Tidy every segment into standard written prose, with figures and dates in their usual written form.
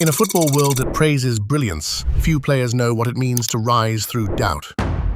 In a football world that praises brilliance, few players know what it means to rise through doubt.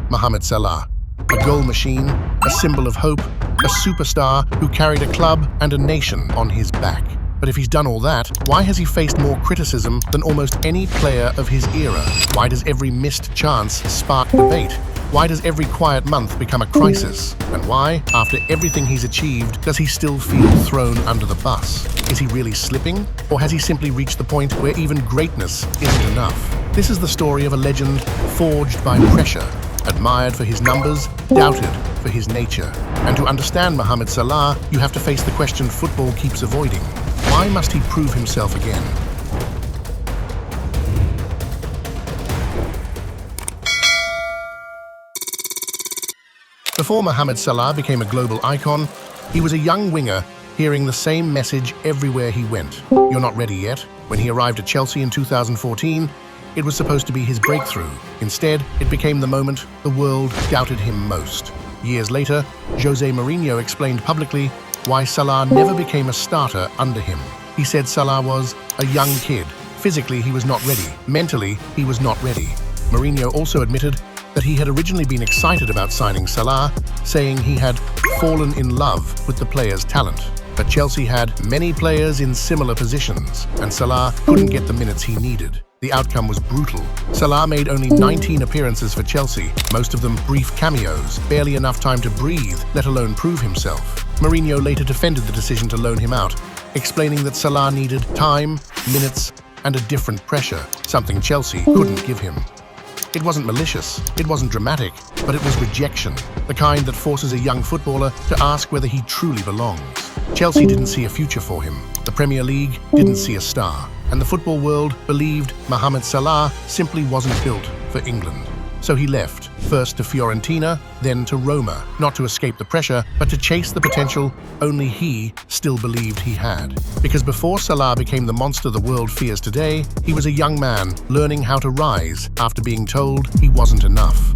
Mohamed Salah, a goal machine, a symbol of hope, a superstar who carried a club and a nation on his back. But if he's done all that, why has he faced more criticism than almost any player of his era? Why does every missed chance spark debate? Why does every quiet month become a crisis? And why, after everything he's achieved, does he still feel thrown under the bus? Is he really slipping? Or has he simply reached the point where even greatness isn't enough? This is the story of a legend forged by pressure, admired for his numbers, doubted for his nature. And to understand Mohamed Salah, you have to face the question football keeps avoiding. Why must he prove himself again? Before Mohamed Salah became a global icon, he was a young winger hearing the same message everywhere he went. You're not ready yet. When he arrived at Chelsea in 2014, it was supposed to be his breakthrough. Instead, it became the moment the world doubted him most. Years later, Jose Mourinho explained publicly why Salah never became a starter under him. He said Salah was a young kid. Physically, he was not ready. Mentally, he was not ready. Mourinho also admitted that he had originally been excited about signing Salah, saying he had fallen in love with the player's talent. But Chelsea had many players in similar positions, and Salah couldn't get the minutes he needed. The outcome was brutal. Salah made only 19 appearances for Chelsea, most of them brief cameos, barely enough time to breathe, let alone prove himself. Mourinho later defended the decision to loan him out, explaining that Salah needed time, minutes, and a different pressure, something Chelsea couldn't give him. It wasn't malicious, it wasn't dramatic, but it was rejection, the kind that forces a young footballer to ask whether he truly belongs. Chelsea didn't see a future for him, the Premier League didn't see a star, and the football world believed Mohamed Salah simply wasn't built for England. So he left, first to Fiorentina, then to Roma, not to escape the pressure, but to chase the potential only he still believed he had. Because before Salah became the monster the world fears today, he was a young man learning how to rise after being told he wasn't enough.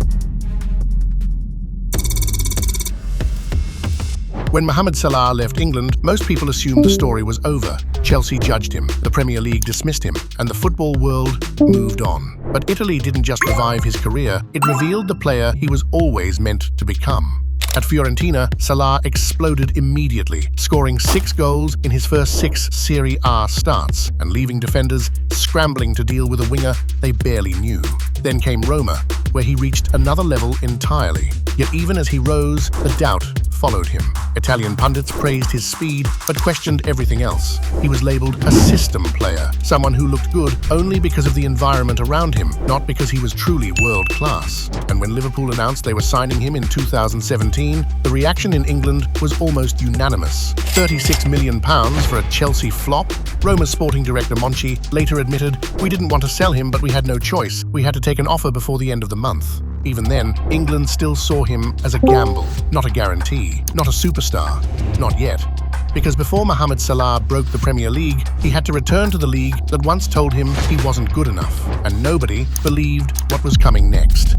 When Mohamed Salah left England, most people assumed the story was over. Chelsea judged him, the Premier League dismissed him, and the football world moved on. But Italy didn't just revive his career, it revealed the player he was always meant to become. At Fiorentina, Salah exploded immediately, scoring 6 goals in his first 6 Serie A starts and leaving defenders scrambling to deal with a winger they barely knew. Then came Roma, where he reached another level entirely. Yet even as he rose, the doubt followed him. Italian pundits praised his speed, but questioned everything else. He was labeled a system player, someone who looked good only because of the environment around him, not because he was truly world-class. And when Liverpool announced they were signing him in 2017, the reaction in England was almost unanimous. £36 million for a Chelsea flop? Roma's sporting director Monchi later admitted, "We didn't want to sell him, but we had no choice. We had to take an offer before the end of the month." Even then, England still saw him as a gamble, not a guarantee, not a superstar, not yet. Because before Mohamed Salah broke the Premier League, he had to return to the league that once told him he wasn't good enough, and nobody believed what was coming next.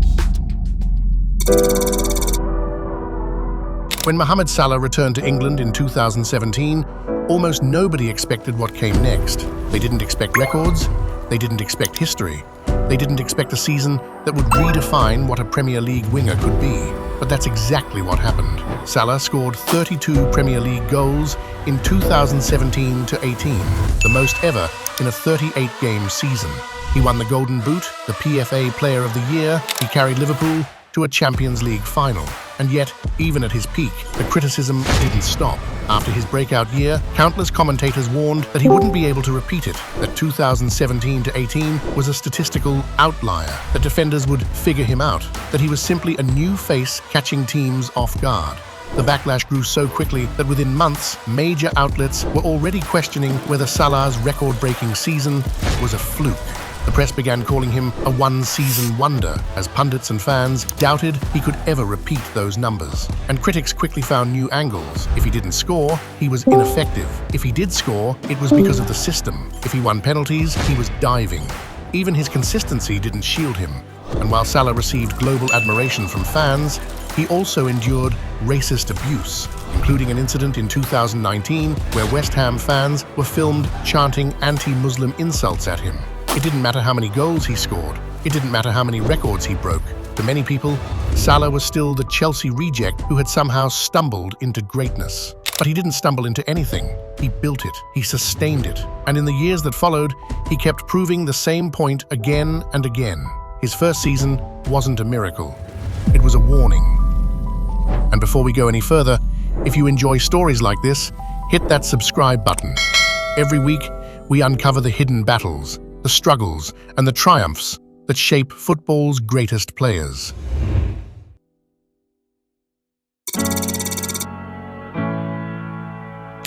When Mohamed Salah returned to England in 2017, almost nobody expected what came next. They didn't expect records, they didn't expect history. They didn't expect a season that would redefine what a Premier League winger could be. But that's exactly what happened. Salah scored 32 Premier League goals in 2017-18, the most ever in a 38-game season. He won the Golden Boot, the PFA Player of the Year. He carried Liverpool to a Champions League final. And yet, even at his peak, the criticism didn't stop. After his breakout year, countless commentators warned that he wouldn't be able to repeat it, that 2017-18 was a statistical outlier, that defenders would figure him out, that he was simply a new face catching teams off guard. The backlash grew so quickly that within months, major outlets were already questioning whether Salah's record-breaking season was a fluke. The press began calling him a one-season wonder, as pundits and fans doubted he could ever repeat those numbers. And critics quickly found new angles. If he didn't score, he was ineffective. If he did score, it was because of the system. If he won penalties, he was diving. Even his consistency didn't shield him. And while Salah received global admiration from fans, he also endured racist abuse, including an incident in 2019 where West Ham fans were filmed chanting anti-Muslim insults at him. It didn't matter how many goals he scored. It didn't matter how many records he broke. To many people, Salah was still the Chelsea reject who had somehow stumbled into greatness. But he didn't stumble into anything. He built it. He sustained it. And in the years that followed, he kept proving the same point again and again. His first season wasn't a miracle. It was a warning. And before we go any further, if you enjoy stories like this, hit that subscribe button. Every week, we uncover the hidden battles, the struggles, and the triumphs that shape football's greatest players.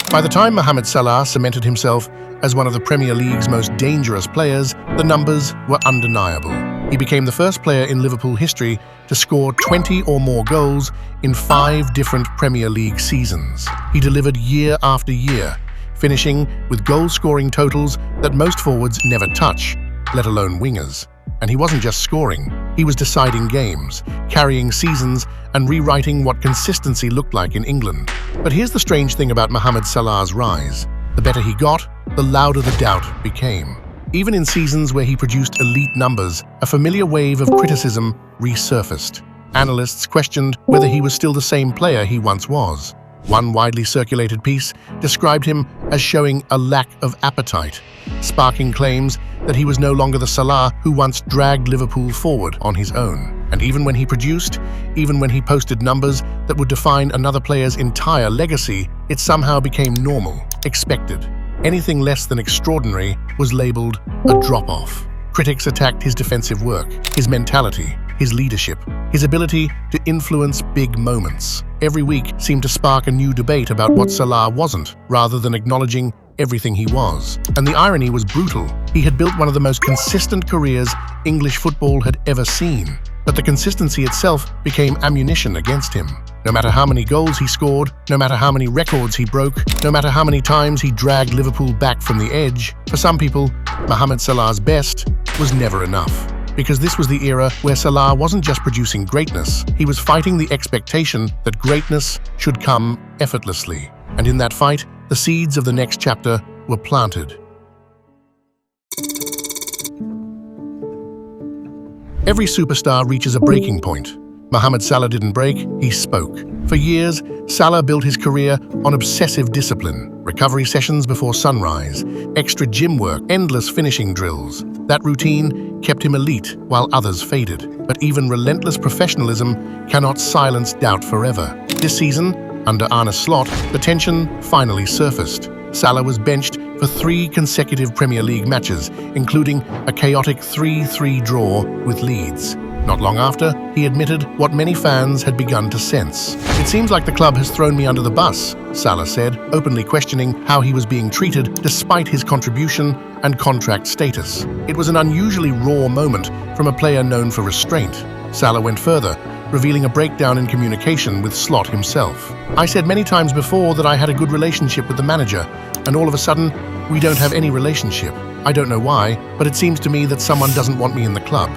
By the time Mohamed Salah cemented himself as one of the Premier League's most dangerous players, the numbers were undeniable. He became the first player in Liverpool history to score 20 or more goals in 5 different Premier League seasons. He delivered year after year, finishing with goal-scoring totals that most forwards never touch, let alone wingers. And he wasn't just scoring, he was deciding games, carrying seasons, and rewriting what consistency looked like in England. But here's the strange thing about Mohamed Salah's rise. The better he got, the louder the doubt became. Even in seasons where he produced elite numbers, a familiar wave of criticism resurfaced. Analysts questioned whether he was still the same player he once was. One widely circulated piece described him as showing a lack of appetite, sparking claims that he was no longer the Salah who once dragged Liverpool forward on his own. And even when he produced, even when he posted numbers that would define another player's entire legacy, it somehow became normal, expected. Anything less than extraordinary was labeled a drop-off. Critics attacked his defensive work, his mentality, his leadership, his ability to influence big moments. Every week seemed to spark a new debate about what Salah wasn't, rather than acknowledging everything he was. And the irony was brutal. He had built one of the most consistent careers English football had ever seen. But the consistency itself became ammunition against him. No matter how many goals he scored, no matter how many records he broke, no matter how many times he dragged Liverpool back from the edge, for some people, Mohamed Salah's best was never enough. Because this was the era where Salah wasn't just producing greatness, he was fighting the expectation that greatness should come effortlessly. And in that fight, the seeds of the next chapter were planted. Every superstar reaches a breaking point. Mohamed Salah didn't break, he spoke. For years, Salah built his career on obsessive discipline, recovery sessions before sunrise, extra gym work, endless finishing drills. That routine kept him elite while others faded. But even relentless professionalism cannot silence doubt forever. This season, under Arne Slot, the tension finally surfaced. Salah was benched for 3 consecutive Premier League matches, including a chaotic 3-3 draw with Leeds. Not long after, he admitted what many fans had begun to sense. "It seems like the club has thrown me under the bus," Salah said, openly questioning how he was being treated despite his contribution and contract status. It was an unusually raw moment from a player known for restraint. Salah went further, revealing a breakdown in communication with Slot himself. "I said many times before that I had a good relationship with the manager, and all of a sudden, we don't have any relationship. I don't know why, but it seems to me that someone doesn't want me in the club."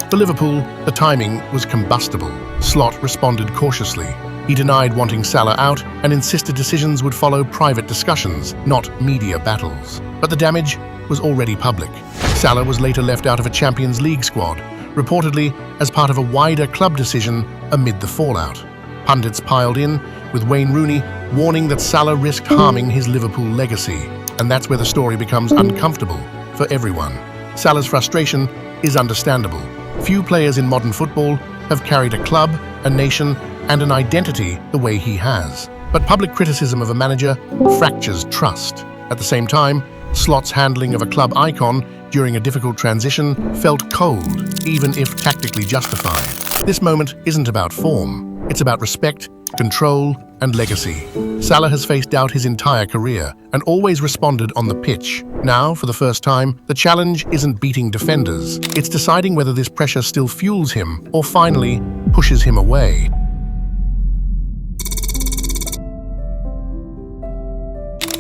For Liverpool, the timing was combustible. Slot responded cautiously. He denied wanting Salah out and insisted decisions would follow private discussions, not media battles. But the damage was already public. Salah was later left out of a Champions League squad, reportedly as part of a wider club decision amid the fallout. Pundits piled in, with Wayne Rooney warning that Salah risked harming his Liverpool legacy. And that's where the story becomes uncomfortable for everyone. Salah's frustration is understandable. Few players in modern football have carried a club, a nation, and an identity the way he has. But public criticism of a manager fractures trust. At the same time, Slot's handling of a club icon during a difficult transition felt cold, even if tactically justified. This moment isn't about form. It's about respect, control, and legacy. Salah has faced doubt his entire career and always responded on the pitch. Now, for the first time, the challenge isn't beating defenders. It's deciding whether this pressure still fuels him or finally pushes him away.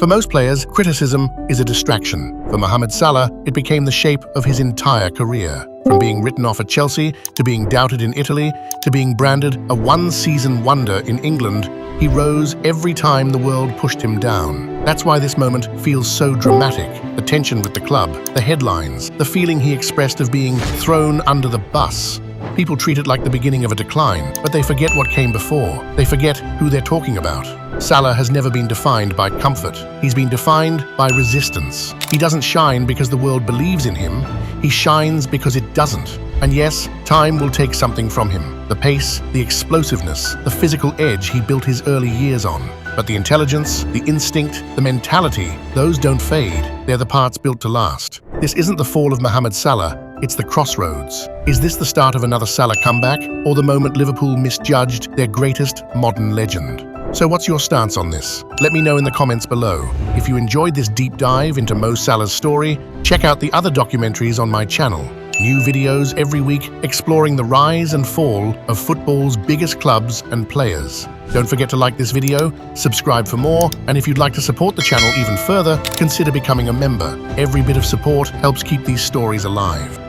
For most players, criticism is a distraction. For Mohamed Salah, it became the shape of his entire career. From being written off at Chelsea, to being doubted in Italy, to being branded a one-season wonder in England, he rose every time the world pushed him down. That's why this moment feels so dramatic. The tension with the club, the headlines, the feeling he expressed of being thrown under the bus. People treat it like the beginning of a decline, but they forget what came before. They forget who they're talking about. Salah has never been defined by comfort. He's been defined by resistance. He doesn't shine because the world believes in him. He shines because it doesn't. And yes, time will take something from him. The pace, the explosiveness, the physical edge he built his early years on. But the intelligence, the instinct, the mentality, those don't fade. They're the parts built to last. This isn't the fall of Mohamed Salah, it's the crossroads. Is this the start of another Salah comeback, or the moment Liverpool misjudged their greatest modern legend? So what's your stance on this? Let me know in the comments below. If you enjoyed this deep dive into Mo Salah's story, check out the other documentaries on my channel. New videos every week exploring the rise and fall of football's biggest clubs and players. Don't forget to like this video, subscribe for more, and if you'd like to support the channel even further, consider becoming a member. Every bit of support helps keep these stories alive.